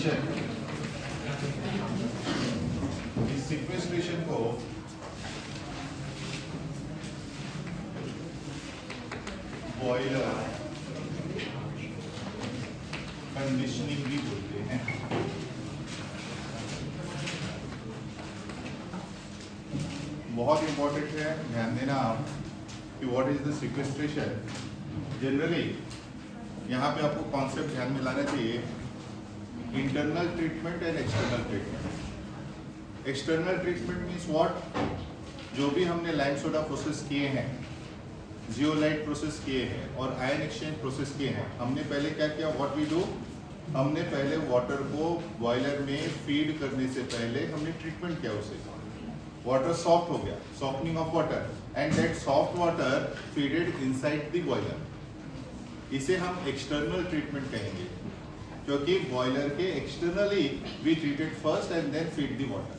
Sequestration, इस sequestration को boiler conditioning भी बोलते हैं। बहुत इंपॉर्टेंट है, ध्यान देना आप कि what is the sequestration. Generally यहाँ पे आपको कॉन्सेप्ट ध्यान में लाना चाहिए, internal treatment and external treatment. External treatment means what, जो भी हमने लाइम सोडा प्रोसेस किए हैं, जियोलाइट प्रोसेस किए हैं और आयन एक्सचेंज प्रोसेस किए हैं, हमने पहले क्या किया, व्हाट वी डू, हमने पहले वाटर को बॉयलर में फीड करने से पहले हमने ट्रीटमेंट किया उसे, वाटर सॉफ्ट हो गया, softening of water, and that soft water feeded inside the boiler. इसे हम एक्सटर्नल ट्रीटमेंट कहेंगे, क्योंकि बॉयलर के externally we treated first and then feed the water.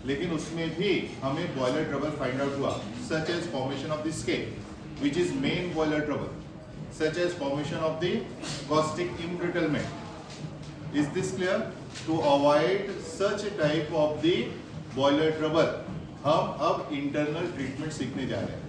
लेकिन उसमें भी हमें बॉयलर ट्रबल फाइंड आउट हुआ, such as formation of the scale which is main boiler trouble, such as formation of the caustic embrittlement. Is this clear? To avoid such type of the boiler trouble, हम अब internal treatment सीखने जा रहे हैं।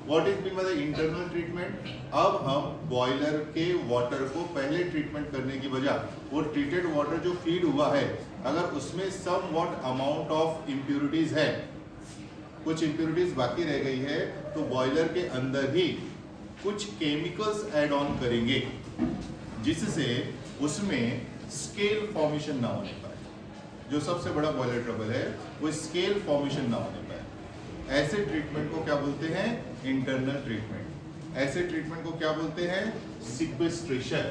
What is mean by the internal treatment? अब हम boiler के water को पहले treatment करने की बजाय वो treated water जो feed हुआ है, अगर उसमें somewhat amount of impurities है, कुछ impurities बाकी रह गई है, तो boiler के अंदर ही कुछ केमिकल्स ऐड ऑन करेंगे जिससे उसमें स्केल फॉर्मेशन ना होने पाए। जो सबसे बड़ा बॉयलर ट्रबल है वो स्केल फॉर्मेशन ना होने पाए। ऐसे ट्रीटमेंट को क्या बोलते हैं, इंटरनल ट्रीटमेंट। ऐसे ट्रीटमेंट को क्या बोलते हैं, सिक्वेस्ट्रेशन,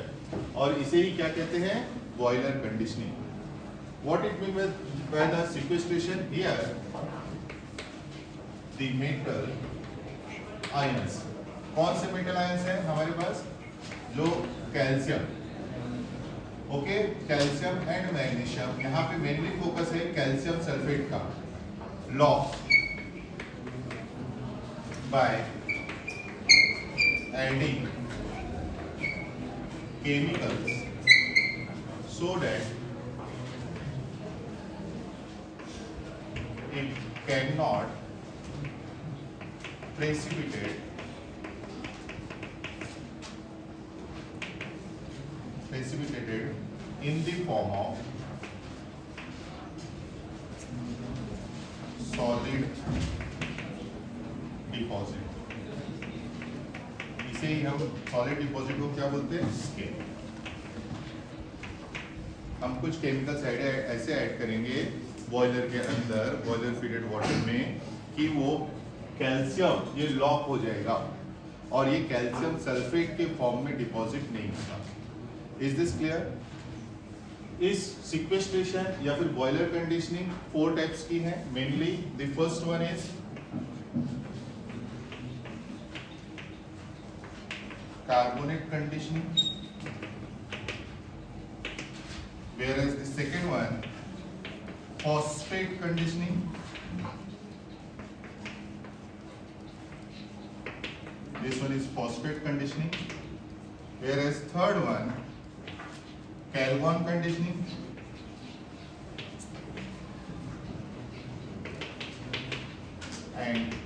और इसे ही क्या कहते हैं, boiler conditioning. What it mean by the sequestration, here the metal ions, कौन से मेटल आयंस है हमारे पास, जो calcium, okay, calcium and magnesium. यहाँ पे मेनली फोकस है कैल्शियम सल्फेट का, lock by adding chemicals so that it cannot precipitated in the form of solid deposit। इसे ही हम सॉलिड डिपॉजिट को क्या बोलते हैं, स्केल। हम कुछ केमिकल्स ऐसे ऐड करेंगे बॉयलर के अंदर, बॉयलर फीडेड वाटर में, कि वो कैल्शियम ये लॉक हो जाएगा और ये कैल्शियम सल्फेट के फॉर्म में डिपॉजिट नहीं होगा। Is this clear? इस सिक्वेस्ट्रेशन या फिर बॉयलर कंडीशनिंग 4 टाइप्स की है mainly. The first one is carbonate conditioning, whereas the second one phosphate conditioning, this one is phosphate conditioning, whereas third one Calgon conditioning, and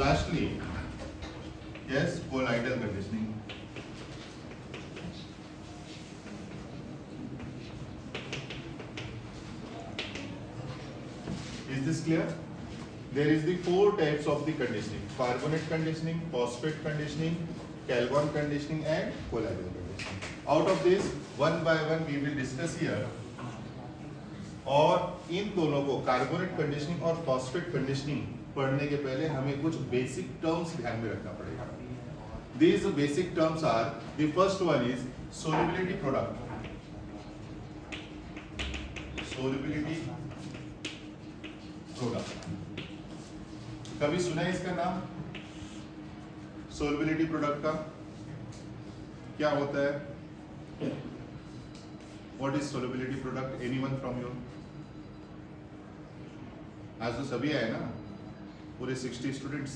lastly yes colloidal conditioning। Is this clear? There is the 4 types of the conditioning: carbonate conditioning, phosphate conditioning, Calgon conditioning and colloidal conditioning। Out of this one by one we will discuss here। और इन दोनों को carbonate conditioning और phosphate conditioning पढ़ने के पहले हमें कुछ basic terms ध्यान में रखना पड़ेगा। These basic terms are, the first one is solubility product, solubility product। कभी सुना है इसका नाम, सोलबिलिटी प्रोडक्ट का? क्या होता है? What is solubility product? Anyone from you? आज तो सभी आए ना, पूरे 60 स्टूडेंट्स।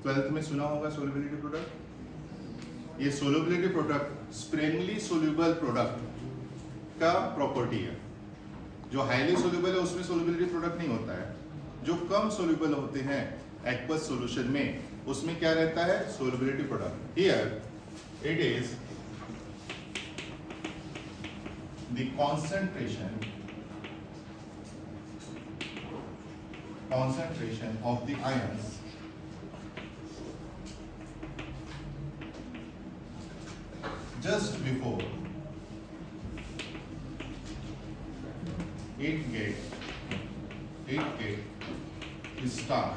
12th में सुना होगा सोलबिलिटी प्रोडक्ट। ये solubility product Sprüngli soluble product का प्रॉपर्टी है। जो हाईली सोल्यूबल है उसमें सोल्युबिलिटी प्रोडक्ट नहीं होता है, जो कम सोल्यूबल होते हैं एक्वस सॉल्यूशन में उसमें क्या रहता है, solubility product. Here it is the concentration of the ions just before it start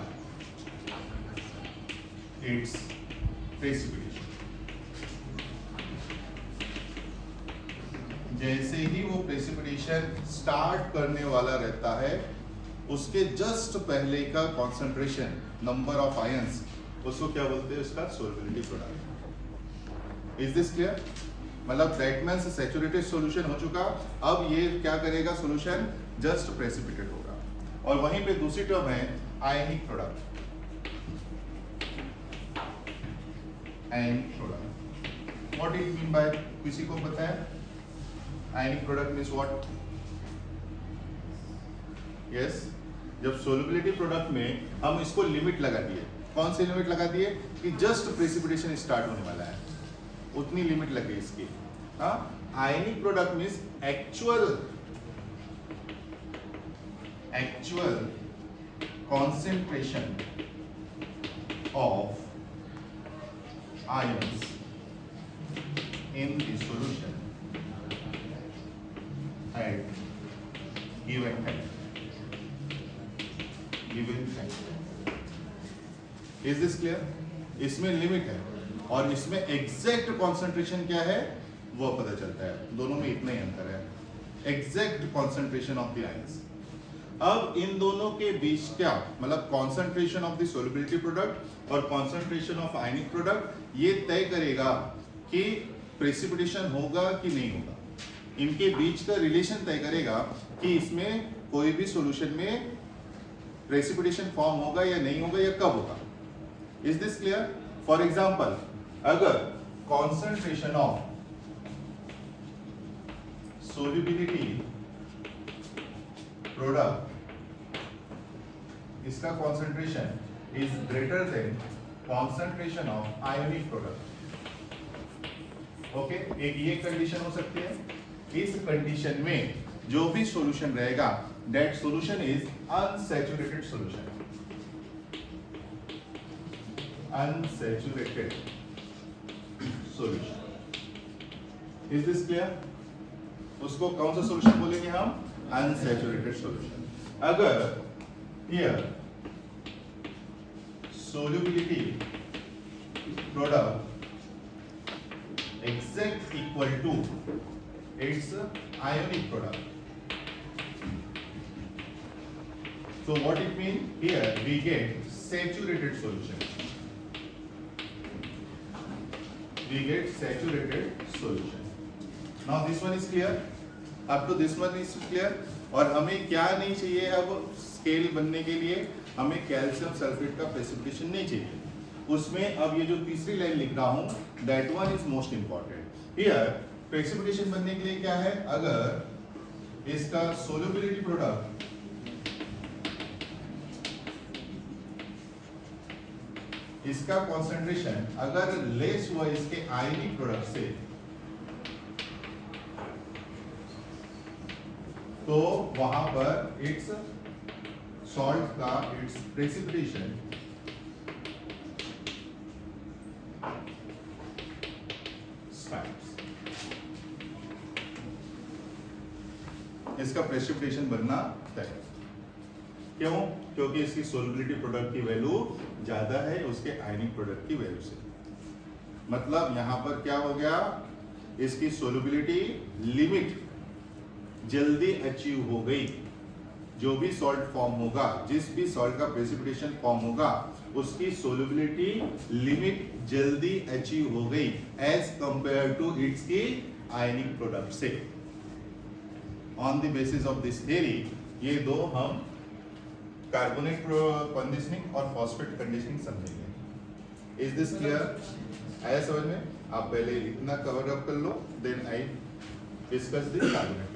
its precipitation। जैसे ही वो प्रेसिपिटेशन स्टार्ट करने वाला रहता है उसके जस्ट पहले का कॉन्सेंट्रेशन नंबर ऑफ आयंस उसको क्या बोलते हैं, उसका solubility product. Is this clear? मतलब दैट मींस सैचुरेटेड सॉल्यूशन हो चुका, अब ये क्या करेगा, सॉल्यूशन जस्ट प्रेसिपिटेट होगा। और वहीं पे दूसरी टर्म है ionic product. Ionic product what it mean by, किसी को पता है? Ionic product means what? Yes, जब सोल्युबिलिटी प्रोडक्ट में हम इसको लिमिट लगा दिए, कौन सी लिमिट लगा दिए कि जस्ट प्रेसिपिटेशन स्टार्ट होने वाला है, उतनी लिमिट लग गई इसकी। हाँ, ionic product means actual concentration of ions in the solution at given time. Is this clear? इसमें लिमिट है और इसमें एग्जैक्ट कॉन्सेंट्रेशन क्या है वो पता चलता है, दोनों में इतना ही अंतर है, exact concentration of the ions. अब इन दोनों के बीच क्या, मतलब concentration of the solubility product और कॉन्सेंट्रेशन ऑफ आयनिक प्रोडक्ट ये तय करेगा कि प्रेसिपिटेशन होगा कि नहीं होगा। इनके बीच का रिलेशन तय करेगा कि इसमें कोई भी सॉल्यूशन में प्रेसिपिटेशन फॉर्म होगा या नहीं होगा या कब होगा। Is this clear? For example, अगर कॉन्सेंट्रेशन ऑफ सोल्युबिलिटी प्रोडक्ट, इसका concentration is greater than concentration of ionic product. Okay, एक ये कंडीशन हो सकती है। इस कंडीशन में जो भी सॉल्यूशन रहेगा that solution is unsaturated solution, unsaturated solution। is this clear? उसको कौन सा सॉल्यूशन बोलेंगे हम, unsaturated solution। अगर here solubility product exact equal to its ionic product, so what it means, here we get saturated solution, we get saturated solution। now this one is clear, up to this one is clear। और हमें क्या नहीं चाहिए, अब scale बनने के लिए हमें कैल्शियम सल्फेट का प्रेसिपिटेशन नहीं चाहिए। उसमें अब ये जो तीसरी लाइन लिख रहा हूं, that one is most important। here precipitation बनने के लिए क्या है, अगर इसका सोल्युबिलिटी प्रोडक्ट इसका कॉन्सेंट्रेशन अगर लेस हुआ इसके आयनिक प्रोडक्ट से, तो वहां पर इट्स सॉल्ट का इट्स प्रेसिपिटेशन स्टार्ट्स। इसका प्रेसिपिटेशन बनना तय। क्यों? क्योंकि इसकी सोल्युबिलिटी प्रोडक्ट की वैल्यू ज्यादा है उसके आयनिक प्रोडक्ट की वैल्यू से। मतलब यहां पर क्या हो गया, इसकी सोल्युबिलिटी लिमिट जल्दी अचीव हो गई। जो भी सॉल्ट फॉर्म होगा, जिस भी सॉल्ट का प्रेसिपिटेशन फॉर्म होगा, उसकी सोल्युबिलिटी लिमिट जल्दी अचीव हो गई एज कंपेयर टू इट्स की आयनिक प्रोडक्ट से। On the basis of this theory ये दो हम कार्बोनेट कंडीशनिंग और फॉस्फेट कंडीशनिंग समझेंगे। Is this clear? आया समझ में? आप पहले इतना कवर अप कर लो, then I discuss the carbonate.